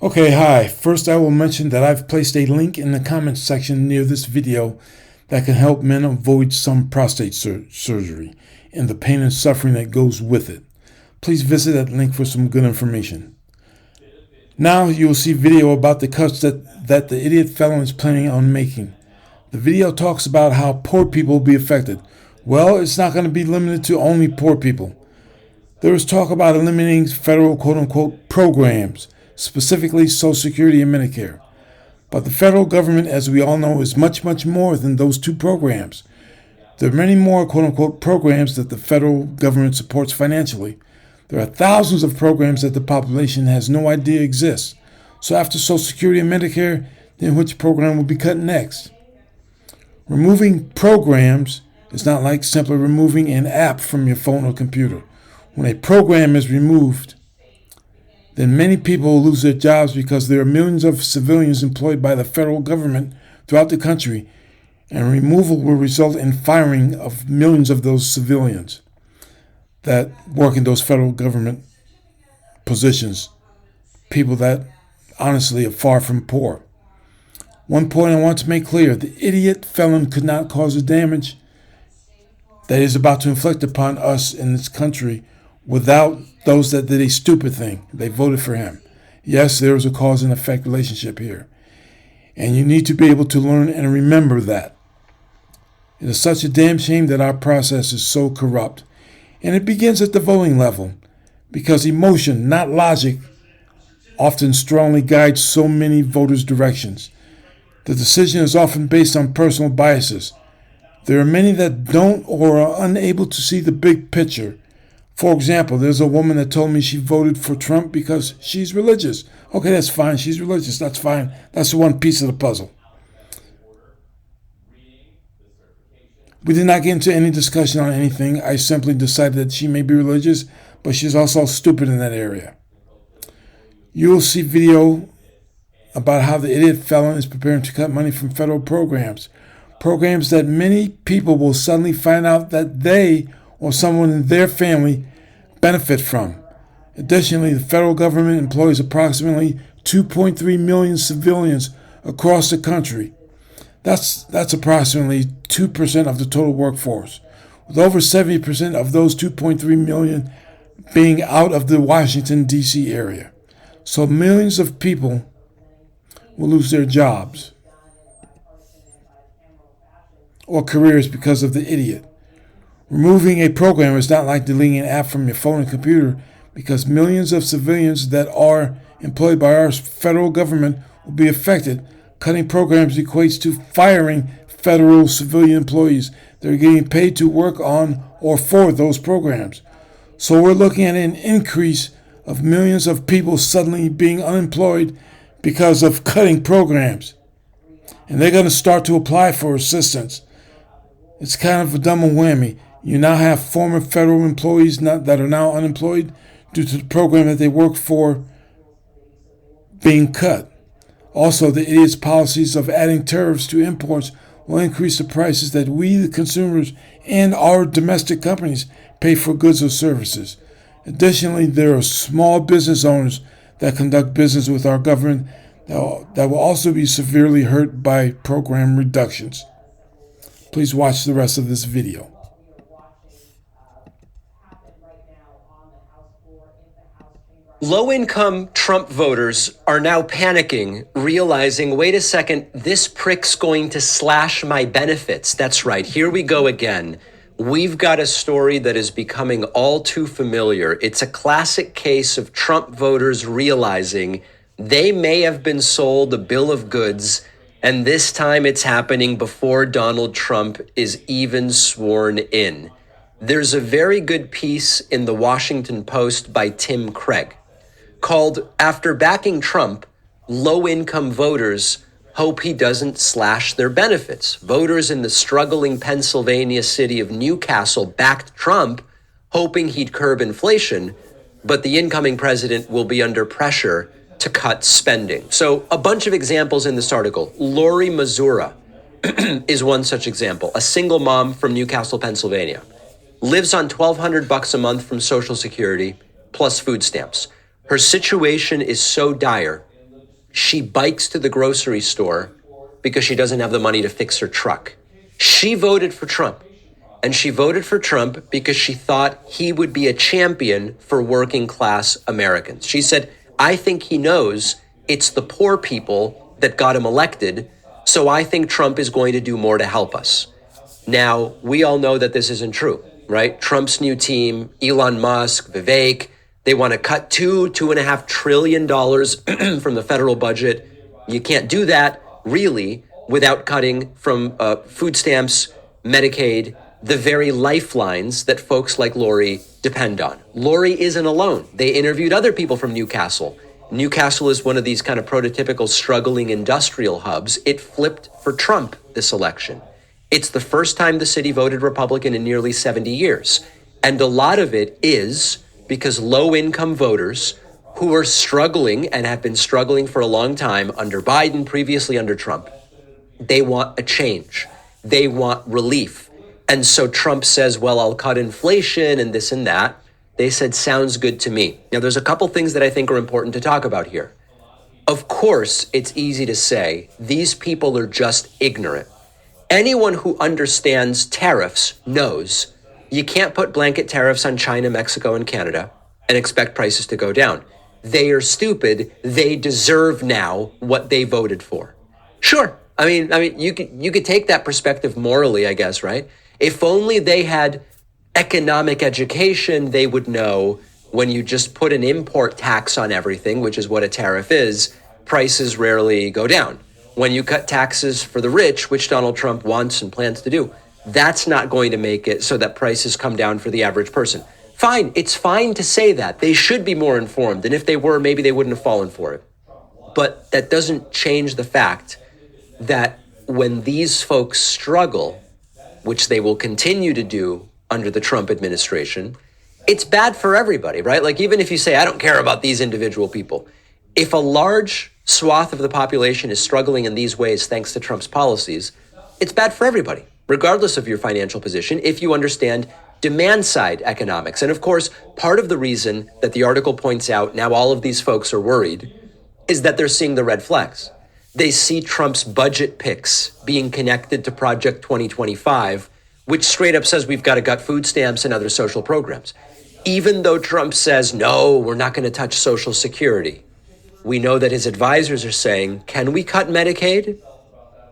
Okay, hi. First, I will mention that I've placed a link in the comments section near this video that can help men avoid some prostate surgery and the pain and suffering that goes with it. Please visit that link for some good information. Now you will see video about the cuts that the idiot felon is planning on making. The video talks about how poor people will be affected. Well, it's not going to be limited to only poor people. There is talk about eliminating federal quote-unquote programs, specifically Social Security and Medicare. But the federal government, as we all know, is much, much more than those two programs. There are many more quote-unquote programs that the federal government supports financially. There are thousands of programs that the population has no idea exist. So after Social Security and Medicare, then which program will be cut next? Removing programs is not like simply removing an app from your phone or computer. When a program is removed, then many people will lose their jobs because there are millions of civilians employed by the federal government throughout the country, and removal will result in firing of millions of those civilians that work in those federal government positions, people that honestly are far from poor. One point I want to make clear: the idiot felon could not cause the damage that he is about to inflict upon us in this country without those that did a stupid thing. They voted for him. Yes, there is a cause and effect relationship here. And you need to be able to learn and remember that. It is such a damn shame that our process is so corrupt. And it begins at the voting level, because emotion, not logic, often strongly guides so many voters' directions. The decision is often based on personal biases. There are many that don't or are unable to see the big picture. For example, there's a woman that told me she voted for Trump because she's religious. Okay, that's fine. She's religious. That's fine. That's one piece of the puzzle. We did not get into any discussion on anything. I simply decided that she may be religious, but she's also stupid in that area. You will see video about how the idiot felon is preparing to cut money from federal programs. Programs that many people will suddenly find out that they or someone in their family benefit from. Additionally, the federal government employs approximately 2.3 million civilians across the country. That's approximately 2% of the total workforce, with over 70% of those 2.3 million being out of the Washington, D.C. area. So millions of people will lose their jobs or careers because of the idiot. Removing a program is not like deleting an app from your phone and computer, because millions of civilians that are employed by our federal government will be affected. Cutting programs equates to firing federal civilian employees that are getting paid to work on or for those programs. So we're looking at an increase of millions of people suddenly being unemployed because of cutting programs. And they're going to start to apply for assistance. It's kind of a double whammy. You now have former federal employees that are now unemployed due to the program that they worked for being cut. Also, the idiot's policies of adding tariffs to imports will increase the prices that we, the consumers, and our domestic companies pay for goods or services. Additionally, there are small business owners that conduct business with our government that will also be severely hurt by program reductions. Please watch the rest of this video. Low-income Trump voters are now panicking, realizing, wait a second, this prick's going to slash my benefits. That's right, here we go again. We've got a story that is becoming all too familiar. It's a classic case of Trump voters realizing they may have been sold a bill of goods, and this time it's happening before Donald Trump is even sworn in. There's a very good piece in the Washington Post by Tim Craig called, "After Backing Trump, Low-Income Voters Hope He Doesn't Slash Their Benefits." Voters in the struggling Pennsylvania city of Newcastle backed Trump, hoping he'd curb inflation, but the incoming president will be under pressure to cut spending. So a bunch of examples in this article. Lori Mazura is one such example, a single mom from Newcastle, Pennsylvania. Lives on $1,200 a month from Social Security plus food stamps. Her situation is so dire she bikes to the grocery store because she doesn't have the money to fix her truck. She voted for Trump. And she voted for Trump because she thought he would be a champion for working class Americans. She said, I think he knows it's the poor people that got him elected, so I think Trump is going to do more to help us. Now, we all know that this isn't true, right? Trump's new team, Elon Musk, Vivek, they want to cut $2.5 trillion from the federal budget. You can't do that, really, without cutting from food stamps, Medicaid, the very lifelines that folks like Lori depend on. Lori isn't alone. They interviewed other people from Newcastle. Newcastle is one of these kind of prototypical struggling industrial hubs. It flipped for Trump this election. It's the first time the city voted Republican in nearly 70 years. And a lot of it is because low-income voters who are struggling and have been struggling for a long time under Biden, previously under Trump, they want a change. They want relief. And so Trump says, well, I'll cut inflation and this and that. They said, sounds good to me. Now, there's a couple things that I think are important to talk about here. Of course, it's easy to say these people are just ignorant. Anyone who understands tariffs knows you can't put blanket tariffs on China, Mexico, and Canada and expect prices to go down. They are stupid. They deserve now what they voted for. Sure. I mean, you could take that perspective morally, I guess, right? If only they had economic education, they would know when you just put an import tax on everything, which is what a tariff is, prices rarely go down. When you cut taxes for the rich, which Donald Trump wants and plans to do, that's not going to make it so that prices come down for the average person. Fine, it's fine to say that. They should be more informed. And if they were, maybe they wouldn't have fallen for it. But that doesn't change the fact that when these folks struggle, which they will continue to do under the Trump administration, it's bad for everybody, right? Like, even if you say, I don't care about these individual people, if a large swath of the population is struggling in these ways thanks to Trump's policies, it's bad for everybody, regardless of your financial position, if you understand demand-side economics. And of course, part of the reason that the article points out now all of these folks are worried is that they're seeing the red flags. They see Trump's budget picks being connected to Project 2025, which straight up says we've got to gut food stamps and other social programs. Even though Trump says, no, we're not going to touch Social Security, we know that his advisors are saying, can we cut Medicaid?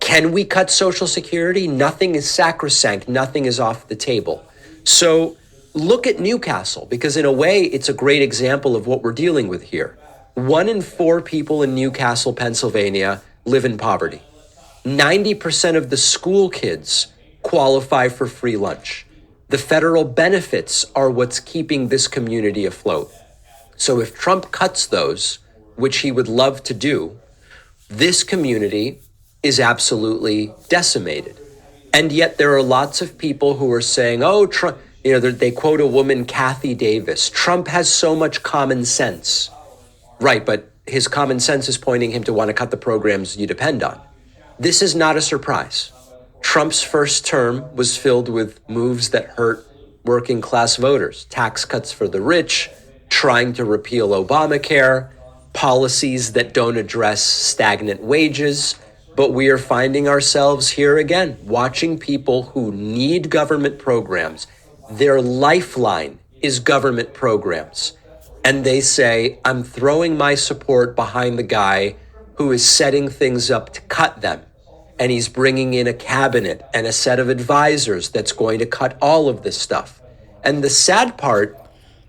Can we cut Social Security? Nothing is sacrosanct. Nothing is off the table. So look at Newcastle, because in a way, it's a great example of what we're dealing with here. 1 in 4 people in Newcastle, Pennsylvania, live in poverty. 90% of the school kids qualify for free lunch. The federal benefits are what's keeping this community afloat. So if Trump cuts those, which he would love to do, this community is absolutely decimated. And yet there are lots of people who are saying, oh, Trump, they quote a woman, Kathy Davis, Trump has so much common sense. Right, but his common sense is pointing him to want to cut the programs you depend on. This is not a surprise. Trump's first term was filled with moves that hurt working class voters, tax cuts for the rich, trying to repeal Obamacare, policies that don't address stagnant wages. But we are finding ourselves here again, watching people who need government programs. Their lifeline is government programs. And they say, I'm throwing my support behind the guy who is setting things up to cut them. And he's bringing in a cabinet and a set of advisors that's going to cut all of this stuff. And the sad part...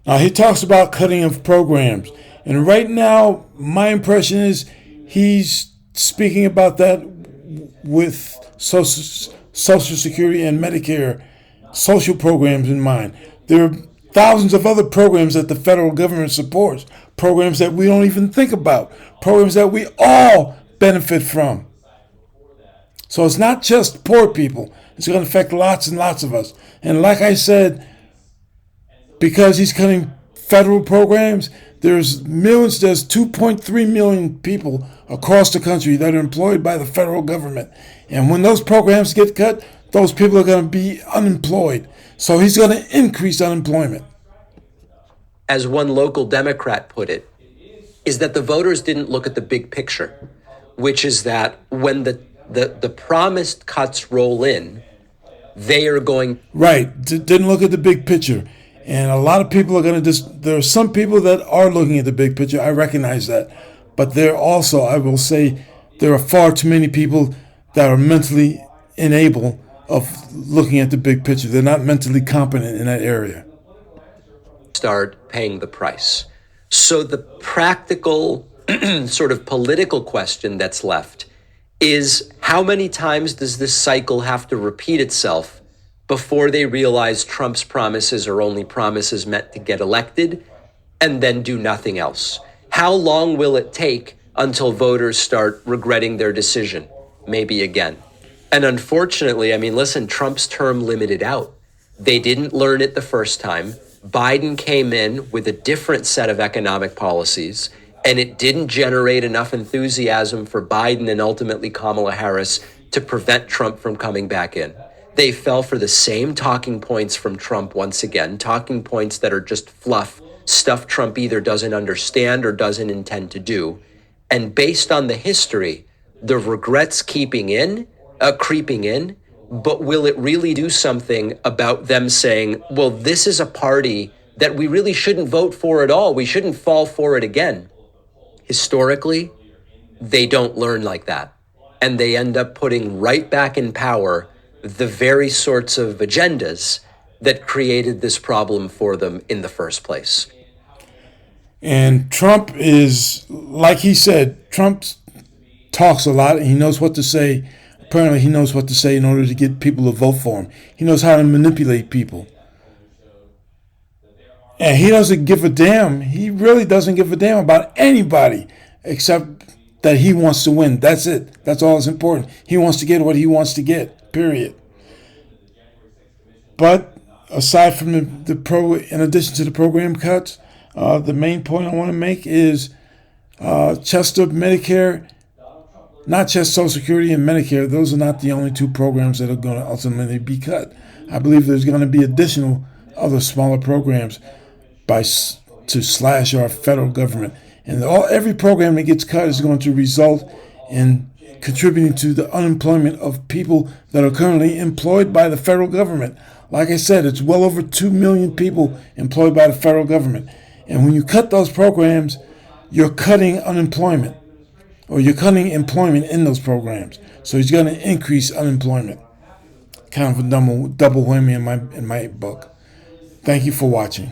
Now, he talks about cutting of programs. And right now, my impression is he's speaking about that with Social Security and Medicare social programs in mind. There are thousands of other programs that the federal government supports, programs that we don't even think about, programs that we all benefit from. So it's not just poor people. It's going to affect lots and lots of us. And like I said, because he's cutting federal programs, there's 2.3 million people across the country that are employed by the federal government. And when those programs get cut, those people are going to be unemployed. So he's going to increase unemployment. As one local Democrat put it, is that the voters didn't look at the big picture, which is that when the promised cuts roll in, they are going. Right. Didn't look at the big picture. And a lot of people are going to there are some people that are looking at the big picture. I recognize that. But there also, I will say, there are far too many people that are mentally unable of looking at the big picture. They're not mentally competent in that area. Start paying the price. So the practical sort of political question that's left is, how many times does this cycle have to repeat itself before they realize Trump's promises are only promises meant to get elected and then do nothing else? How long will it take until voters start regretting their decision? Maybe again. And unfortunately, I mean, listen, Trump's term limited out. They didn't learn it the first time. Biden came in with a different set of economic policies, and it didn't generate enough enthusiasm for Biden and ultimately Kamala Harris to prevent Trump from coming back in. They fell for the same talking points from Trump once again, talking points that are just fluff, stuff Trump either doesn't understand or doesn't intend to do. And based on the history, the regrets creeping in, but will it really do something about them saying, well, this is a party that we really shouldn't vote for at all. We shouldn't fall for it again. Historically, they don't learn like that. And they end up putting right back in power the very sorts of agendas that created this problem for them in the first place. And Trump is, like he said, Trump talks a lot and he knows what to say. Apparently, he knows what to say in order to get people to vote for him. He knows how to manipulate people. And he doesn't give a damn. He really doesn't give a damn about anybody except that he wants to win. That's it. That's all that's important. He wants to get what he wants to get, period. But aside from in addition to the program cuts, the main point I want to make is just Medicare, not just Social Security and Medicare. Those are not the only two programs that are going to ultimately be cut. I believe there's going to be additional other smaller programs to slash our federal government. And every program that gets cut is going to result in contributing to the unemployment of people that are currently employed by the federal government. Like I said, it's well over 2 million people employed by the federal government. And when you cut those programs, you're cutting unemployment, or you're cutting employment in those programs. So it's going to increase unemployment. Kind of a double whammy in my book. Thank you for watching.